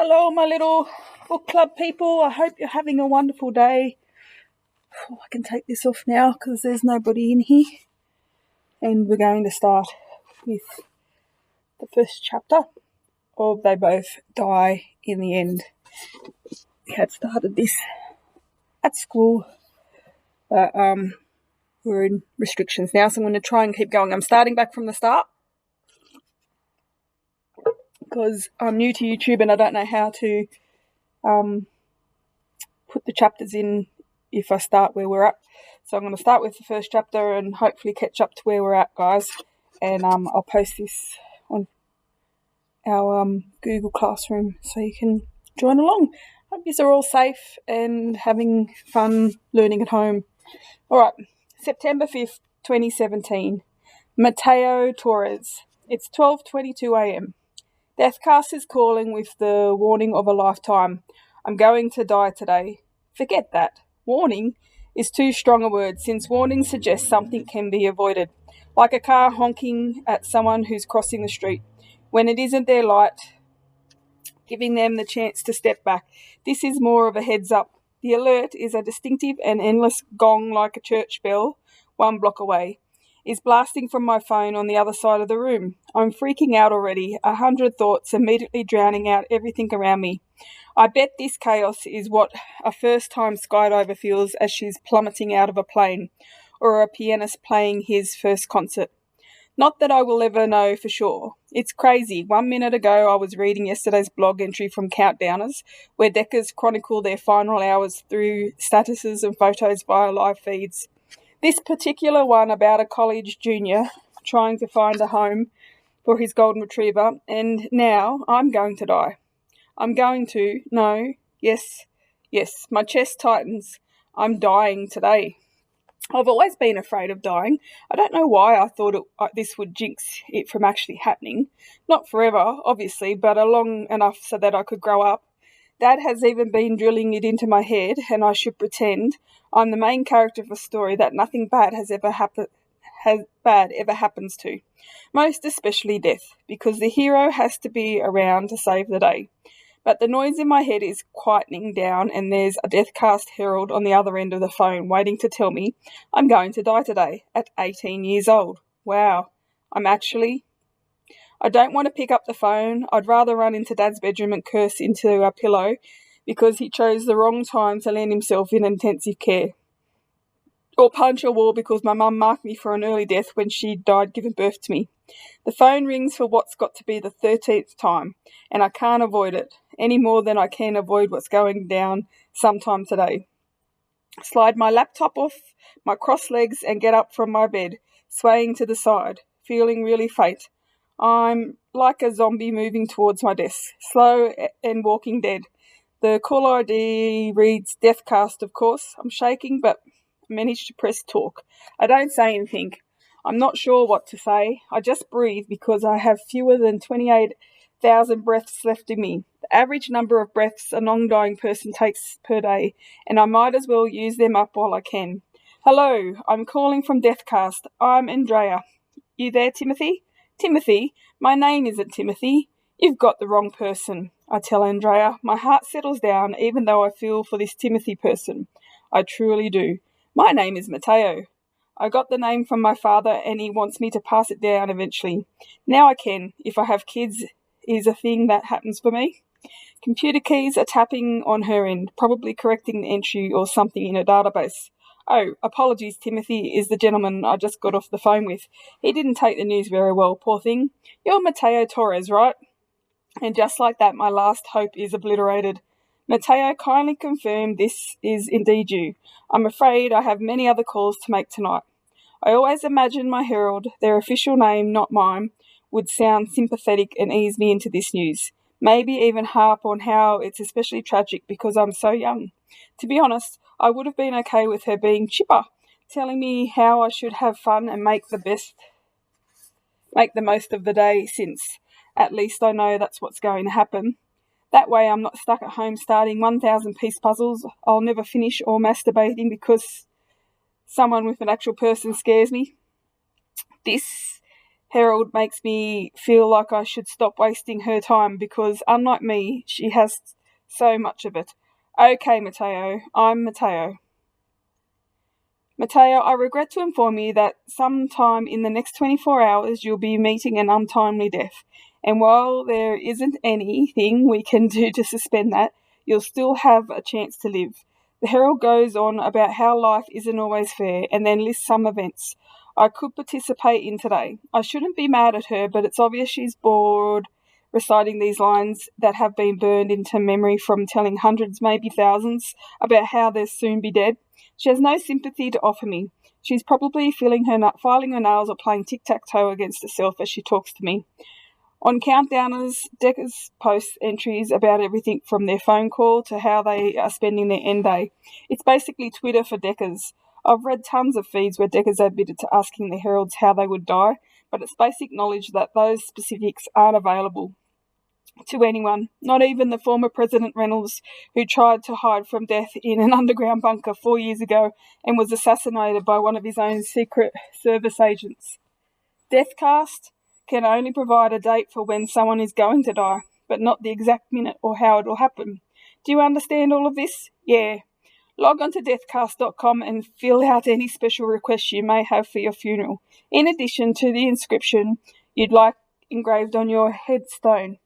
Hello, my little book club people. I hope you're having a wonderful day. Oh, I can take this off now because there's nobody in here. And we're going to start with the first chapter of They Both Die in the End. We had started this at school, but we're in restrictions now, so I'm going to try and keep going. I'm starting back from the start because I'm new to YouTube and I don't know how to put the chapters in if I start where we're at. So I'm going to start with the first chapter and hopefully catch up to where we're at, guys. And I'll post this on our Google Classroom so you can join along. Hope you are all safe and having fun learning at home. All right, September 5th, 2017. Mateo Torrez. It's 12:22 a.m. Deathcast is calling with the warning of a lifetime. I'm going to die today. Forget that. Warning is too strong a word, since warning suggests something can be avoided, like a car honking at someone who's crossing the street when it isn't their light, giving them the chance to step back. This is more of a heads up. The alert is a distinctive and endless gong like a church bell 1 block away. Is blasting from my phone on the other side of the room. I'm freaking out already, 100 thoughts immediately drowning out everything around me. I bet this chaos is what a first-time skydiver feels as she's plummeting out of a plane, or a pianist playing his first concert. Not that I will ever know for sure. It's crazy. 1 minute ago I was reading yesterday's blog entry from Countdowners, where deckers chronicle their final hours through statuses and photos via live feeds. This particular one about a college junior trying to find a home for his golden retriever, and now I'm going to die. I'm going to, no, yes, my chest tightens. I'm dying today. I've always been afraid of dying. I don't know why I thought this would jinx it from actually happening. Not forever, obviously, but long enough so that I could grow up. Dad has even been drilling it into my head, and I should pretend I'm the main character of a story that nothing bad ever happens to. Most especially death, because the hero has to be around to save the day. But the noise in my head is quietening down, and there's a Deathcast herald on the other end of the phone waiting to tell me I'm going to die today at 18 years old. Wow, I don't want to pick up the phone. I'd rather run into Dad's bedroom and curse into a pillow because he chose the wrong time to land himself in intensive care. Or punch a wall because my mum marked me for an early death when she died giving birth to me. The phone rings for what's got to be the 13th time, and I can't avoid it any more than I can avoid what's going down sometime today. Slide my laptop off my crossed legs and get up from my bed, swaying to the side, feeling really faint. I'm like a zombie moving towards my desk, slow and walking dead. The call ID reads Deathcast, of course. I'm shaking, but I manage to press talk. I don't say anything. I'm not sure what to say. I just breathe because I have fewer than 28,000 breaths left in me. The average number of breaths a non-dying person takes per day, and I might as well use them up while I can. Hello, I'm calling from Deathcast. I'm Andrea. You there, Timothy? Timothy? My name isn't Timothy. You've got the wrong person, I tell Andrea. My heart settles down even though I feel for this Timothy person. I truly do. My name is Mateo. I got the name from my father and he wants me to pass it down eventually. Now I can, if I have kids, is a thing that happens for me. Computer keys are tapping on her end, probably correcting the entry or something in a database. Oh, apologies, Timothy is the gentleman I just got off the phone with. He didn't take the news very well, poor thing. You're Mateo Torrez, right? And just like that, my last hope is obliterated. Mateo, kindly confirm this is indeed you. I'm afraid I have many other calls to make tonight. I always imagined my herald, their official name, not mine, would sound sympathetic and ease me into this news. Maybe even harp on how it's especially tragic because I'm so young. To be honest, I would have been okay with her being chipper, telling me how I should have fun and make the most of the day, since at least I know that's what's going to happen. That way I'm not stuck at home starting 1,000-piece puzzles I'll never finish or masturbating because someone with an actual person scares me. This Harold makes me feel like I should stop wasting her time because, unlike me, she has so much of it. Okay, Mateo, I'm Mateo. Mateo, I regret to inform you that sometime in the next 24 hours you'll be meeting an untimely death. And while there isn't anything we can do to suspend that, you'll still have a chance to live. The Herald goes on about how life isn't always fair and then lists some events I could participate in today. I shouldn't be mad at her, but it's obvious she's bored reciting these lines that have been burned into memory from telling hundreds, maybe thousands, about how they'll soon be dead. She has no sympathy to offer me. She's probably filing her nails or playing tic-tac-toe against herself as she talks to me. On Countdowners, Deckers posts entries about everything from their phone call to how they are spending their end day. It's basically Twitter for Deckers. I've read tons of feeds where Deckers admitted to asking the Heralds how they would die, but it's basic knowledge that those specifics aren't available to anyone, not even the former President Reynolds, who tried to hide from death in an underground bunker 4 years ago and was assassinated by one of his own Secret Service agents. Deathcast can only provide a date for when someone is going to die, but not the exact minute or how it will happen. Do you understand all of this? Yeah. Log on to deathcast.com and fill out any special requests you may have for your funeral, in addition to the inscription you'd like engraved on your headstone.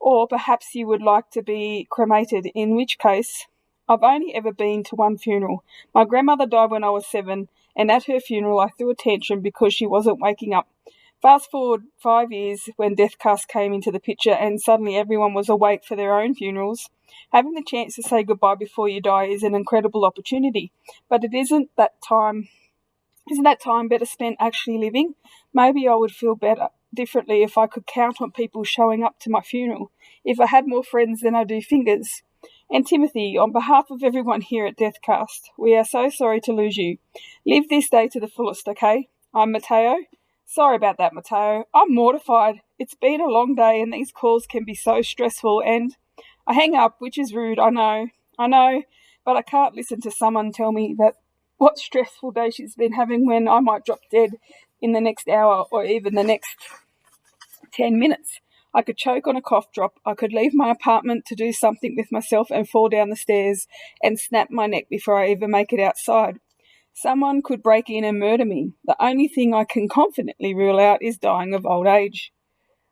Or perhaps you would like to be cremated, in which case, I've only ever been to one funeral. My grandmother died when I was 7, and at her funeral I threw a tantrum because she wasn't waking up. Fast forward 5 years when Deathcast came into the picture and suddenly everyone was awake for their own funerals. Having the chance to say goodbye before you die is an incredible opportunity, but isn't that time better spent actually living? Maybe I would feel differently if I could count on people showing up to my funeral, if I had more friends than I do fingers. And Timothy, on behalf of everyone here at Deathcast, we are so sorry to lose you. Live this day to the fullest, okay? I'm Mateo. Sorry about that, Mateo. I'm mortified. It's been a long day and these calls can be so stressful, and I hang up, which is rude, I know, but I can't listen to someone tell me that what stressful day she's been having when I might drop dead in the next hour or even the next 10 minutes. I could choke on a cough drop. I could leave my apartment to do something with myself and fall down the stairs and snap my neck before I even make it outside. Someone could break in and murder me. The only thing I can confidently rule out is dying of old age.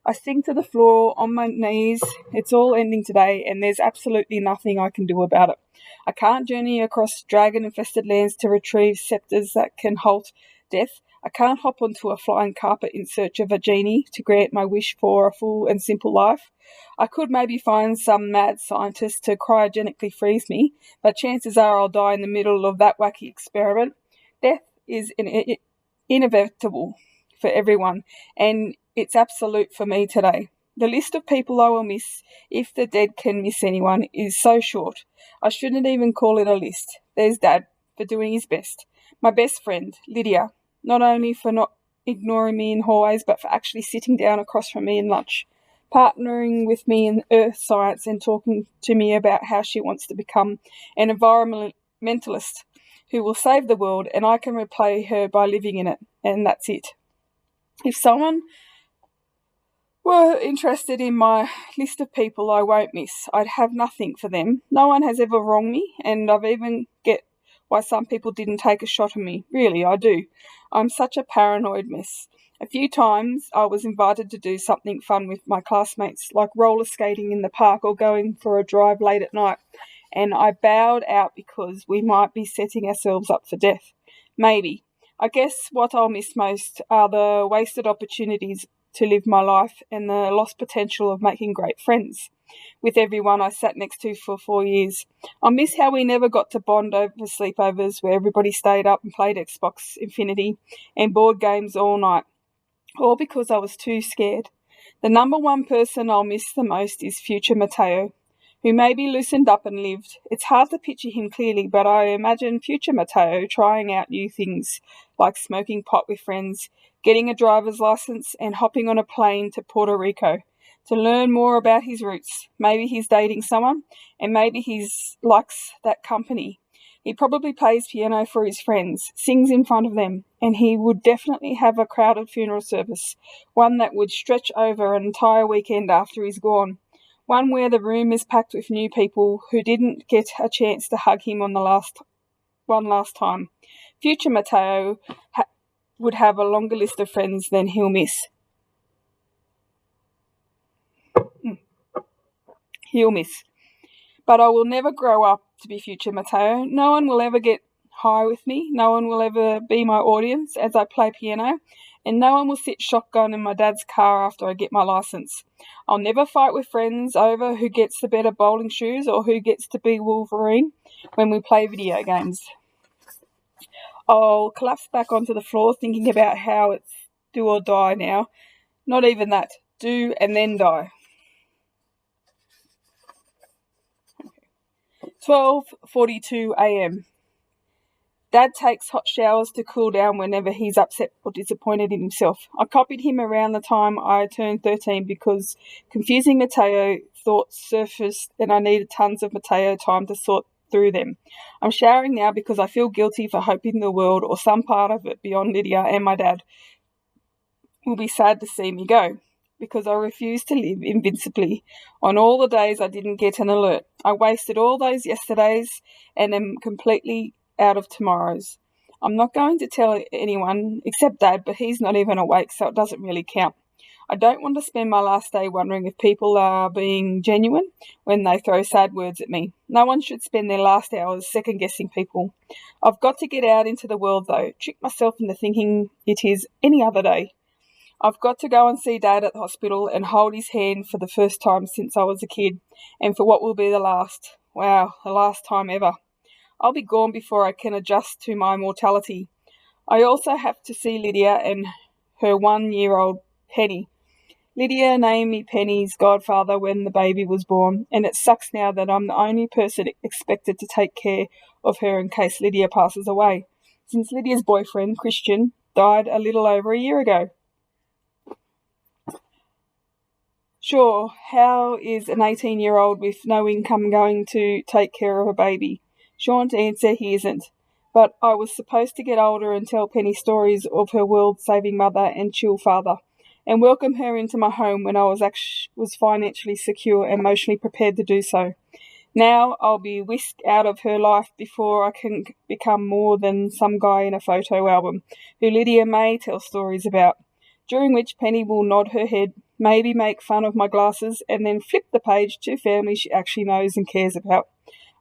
I sink to the floor on my knees. It's all ending today, and there's absolutely nothing I can do about it. I can't journey across dragon-infested lands to retrieve scepters that can halt death. I can't hop onto a flying carpet in search of a genie to grant my wish for a full and simple life. I could maybe find some mad scientist to cryogenically freeze me, but chances are I'll die in the middle of that wacky experiment. Death is inevitable for everyone, and it's absolute for me today. The list of people I will miss, if the dead can miss anyone, is so short. I shouldn't even call it a list. There's Dad, for doing his best. My best friend, Lydia, not only for not ignoring me in hallways, but for actually sitting down across from me in lunch, partnering with me in earth science and talking to me about how she wants to become an environmentalist who will save the world, and I can repay her by living in it, and that's it. If someone were interested in my list of people I won't miss, I'd have nothing for them. No one has ever wronged me, and I've even get why some people didn't take a shot at me. Really, I do. I'm such a paranoid mess. A few times I was invited to do something fun with my classmates, like roller skating in the park or going for a drive late at night, and I bowed out because we might be setting ourselves up for death. Maybe. I guess what I'll miss most are the wasted opportunities to live my life and the lost potential of making great friends with everyone I sat next to for 4 years. I miss how we never got to bond over sleepovers where everybody stayed up and played Xbox Infinity and board games all night, all because I was too scared. The number one person I'll miss the most is future Mateo, who maybe loosened up and lived. It's hard to picture him clearly, but I imagine future Mateo trying out new things like smoking pot with friends, getting a driver's license, and hopping on a plane to Puerto Rico to learn more about his roots. Maybe he's dating someone, and maybe he likes that company. He probably plays piano for his friends, sings in front of them, and he would definitely have a crowded funeral service, one that would stretch over an entire weekend after he's gone, one where the room is packed with new people who didn't get a chance to hug him on the one last time. Future Mateo would have a longer list of friends than he'll miss. But I will never grow up to be future Mateo. No one will ever get high with me. No one will ever be my audience as I play piano. And no one will sit shotgun in my dad's car after I get my license. I'll never fight with friends over who gets the better bowling shoes or who gets to be Wolverine when we play video games. I'll collapse back onto the floor thinking about how it's do or die now. Not even that. Do and then die. 12:42 a.m. Dad takes hot showers to cool down whenever he's upset or disappointed in himself. I copied him around the time I turned 13 because confusing Mateo thoughts surfaced and I needed tons of Mateo time to sort through them. I'm showering now because I feel guilty for hoping the world or some part of it beyond Lydia and my dad will be sad to see me go, because I refuse to live invincibly on all the days I didn't get an alert. I wasted all those yesterdays and am completely out of tomorrows. I'm not going to tell anyone except Dad, but he's not even awake, so it doesn't really count. I don't want to spend my last day wondering if people are being genuine when they throw sad words at me. No one should spend their last hours second-guessing people. I've got to get out into the world, though, trick myself into thinking it is any other day. I've got to go and see Dad at the hospital and hold his hand for the first time since I was a kid, and for what will be the last. Wow, the last time ever. I'll be gone before I can adjust to my mortality. I also have to see Lydia and her 1-year-old Penny. Lydia named me Penny's godfather when the baby was born, and it sucks now that I'm the only person expected to take care of her in case Lydia passes away, since Lydia's boyfriend, Christian, died a little over a year ago. Sure, how is an 18-year-old with no income going to take care of a baby? Sean's answer, he isn't. But I was supposed to get older and tell Penny stories of her world-saving mother and chill father, and welcome her into my home when I was financially secure and emotionally prepared to do so. Now I'll be whisked out of her life before I can become more than some guy in a photo album, who Lydia may tell stories about, during which Penny will nod her head, maybe make fun of my glasses, and then flip the page to families she actually knows and cares about.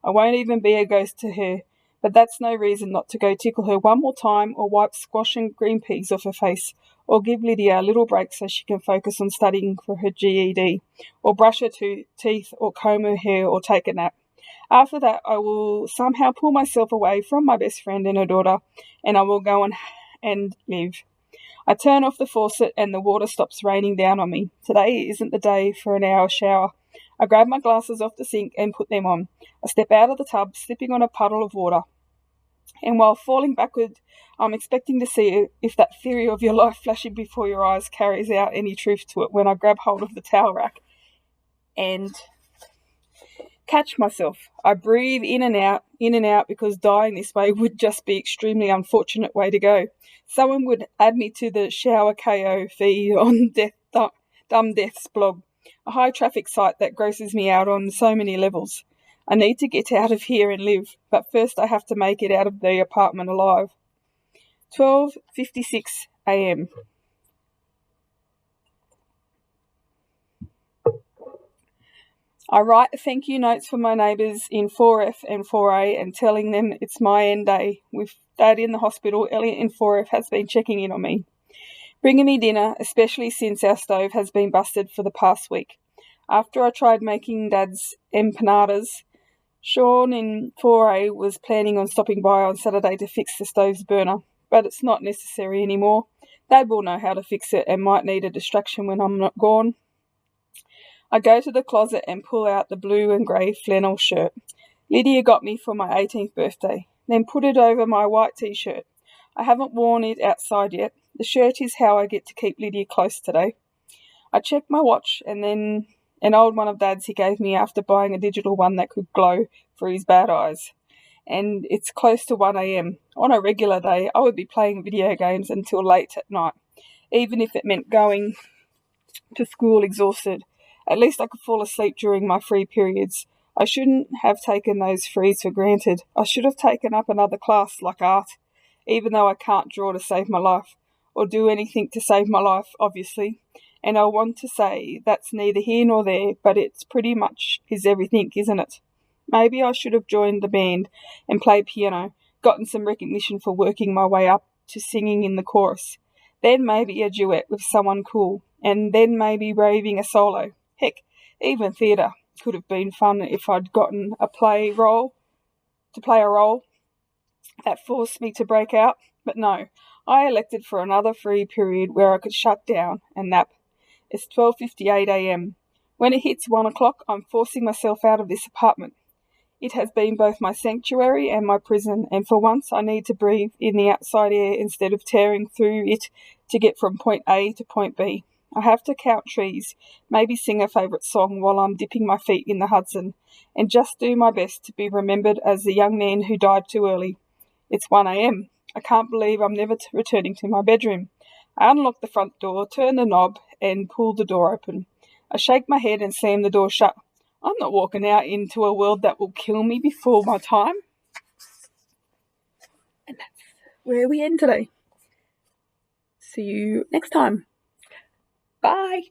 I won't even be a ghost to her, but that's no reason not to go tickle her one more time or wipe squash and green peas off her face, or give Lydia a little break so she can focus on studying for her GED, or brush her teeth, or comb her hair, or take a nap. After that, I will somehow pull myself away from my best friend and her daughter, and I will go and live. I turn off the faucet and the water stops raining down on me. Today isn't the day for an hour shower. I grab my glasses off the sink and put them on. I step out of the tub, slipping on a puddle of water. And while falling backward, I'm expecting to see if that theory of your life flashing before your eyes carries out any truth to it when I grab hold of the towel rack and catch myself. I breathe in and out, because dying this way would just be extremely unfortunate way to go. Someone would add me to the shower KO feed on Dumb Death's blog, a high traffic site that grosses me out on so many levels. I need to get out of here and live, but first I have to make it out of the apartment alive. 12:56 a.m. I write thank you notes for my neighbours in 4F and 4A and telling them it's my end day. With Dad in the hospital, Elliot in 4F has been checking in on me, bringing me dinner, especially since our stove has been busted for the past week. After I tried making Dad's empanadas, Sean in 4A was planning on stopping by on Saturday to fix the stove's burner, but it's not necessary anymore. Dad will know how to fix it and might need a distraction when I'm not gone. I go to the closet and pull out the blue and grey flannel shirt Lydia got me for my 18th birthday, then put it over my white t-shirt. I haven't worn it outside yet. The shirt is how I get to keep Lydia close today. I check my watch and then an old one of Dad's he gave me after buying a digital one that could glow for his bad eyes. and it's close to 1 a.m. On a regular day, I would be playing video games until late at night, even if it meant going to school exhausted. At least I could fall asleep during my free periods. I shouldn't have taken those frees for granted. I should have taken up another class like art, even though I can't draw to save my life, or do anything to save my life, obviously. And I want to say that's neither here nor there, but it's pretty much is everything, isn't it? Maybe I should have joined the band and played piano, gotten some recognition for working my way up to singing in the chorus. Then maybe a duet with someone cool, and then maybe raving a solo. Heck, even theatre could have been fun if I'd gotten to play a role that forced me to break out. But no, I elected for another free period where I could shut down and nap. It's 12:58 a.m. When it hits 1 o'clock, I'm forcing myself out of this apartment. It has been both my sanctuary and my prison, and for once I need to breathe in the outside air instead of tearing through it to get from point A to point B. I have to count trees, maybe sing a favourite song while I'm dipping my feet in the Hudson, and just do my best to be remembered as the young man who died too early. It's 1 a.m. I can't believe I'm never returning to my bedroom. I unlock the front door, turn the knob, and pull the door open. I shake my head and slam the door shut. I'm not walking out into a world that will kill me before my time. And that's where we end today. See you next time. Bye.